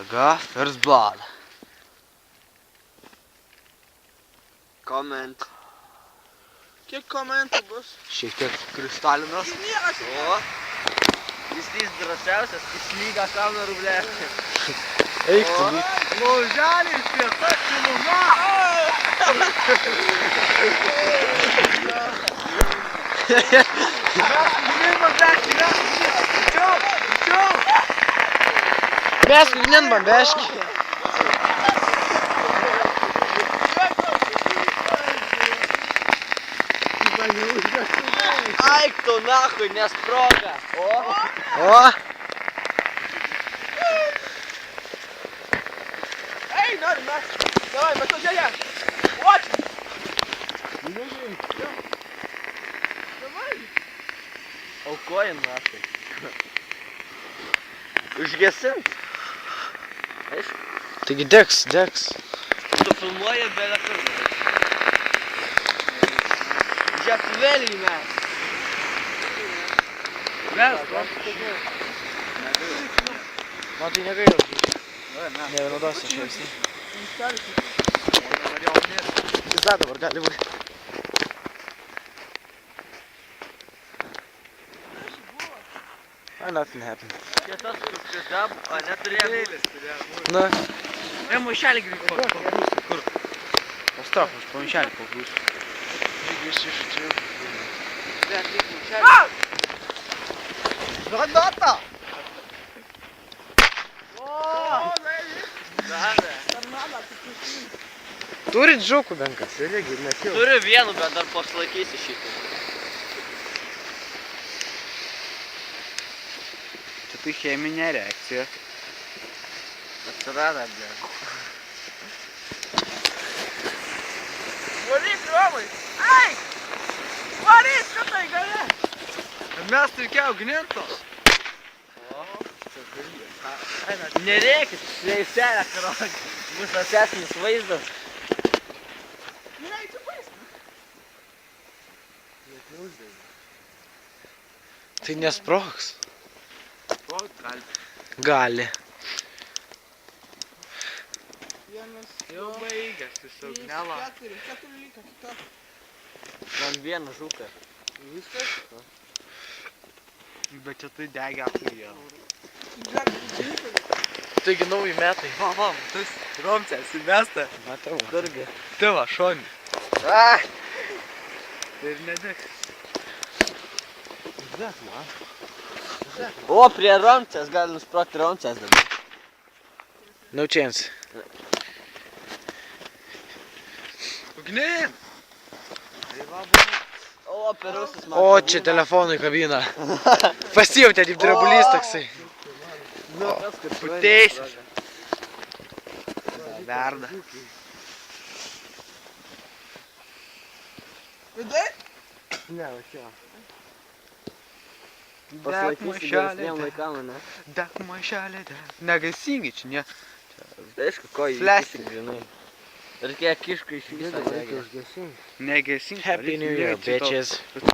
Jėga, first blood. Comment. Kiek komentų bus? Šiek tiek kristalinas. O, jis drąsiausias, jis lyga kamerų, ble. Eik tu. Lauželį šviesa šiluma! Mes ugnin bambeški. Aik tu nahui, nesproga. O, Ei, nori mes! Davai, mes važiuoja! Uot! Davai! aukojam nahui. Užgesint. Aišku, Taigi degs. tu filmuoji belę kur. Žiūrėk, vėliai mes. Man tai negaila. Nevienodosiu šiais. Pizda dabar gali būti. Nothing happened. Čia tas, kur pridab, o neturėjo. Na, Maišelį grįžti. kur? Pastok, aš pamaišelį paklūsiu. Granata! Turit žukų benkas, irgi nekiau. Turiu vienu, bet dar paslaikysi šitą. Čia tai cheminė reakcija. Atsirada, ble. Varyk, Romai! Ai! Varyk, kad tai gali! Mes tai kiau gnintos. Nereikit, šleiselę karolį. Bus asesnis vaizdas. Tai nesprogs. Gali. Jau baigęs, tiesiog nelauk. Keturi lyka, kita. Man vieną žuką. Viskas? Bet čia tai degia aplyje. Taigi nauji metai. Va, tas Romcės įmesta. Matau. Kurgi? Tai va, šonį. Ah! Tai ir nedegs. O, prie Romcės gali nusprokti Romcės dabar. No chance. Ugnin! O, perusis man. O, čia telefonui kabina. Pasijautė kaip drebulys toksai. Puteisis. Verda. Vidai? Ne, va čia. Paslaikysi geresniem laikam, ne? Dek maišelė, dek. Negesingi čia, ne? Tai aišku, ko jį Flesting. žinai. Reikia kišką iš viso. Negesingi. Happy New Year, bitches.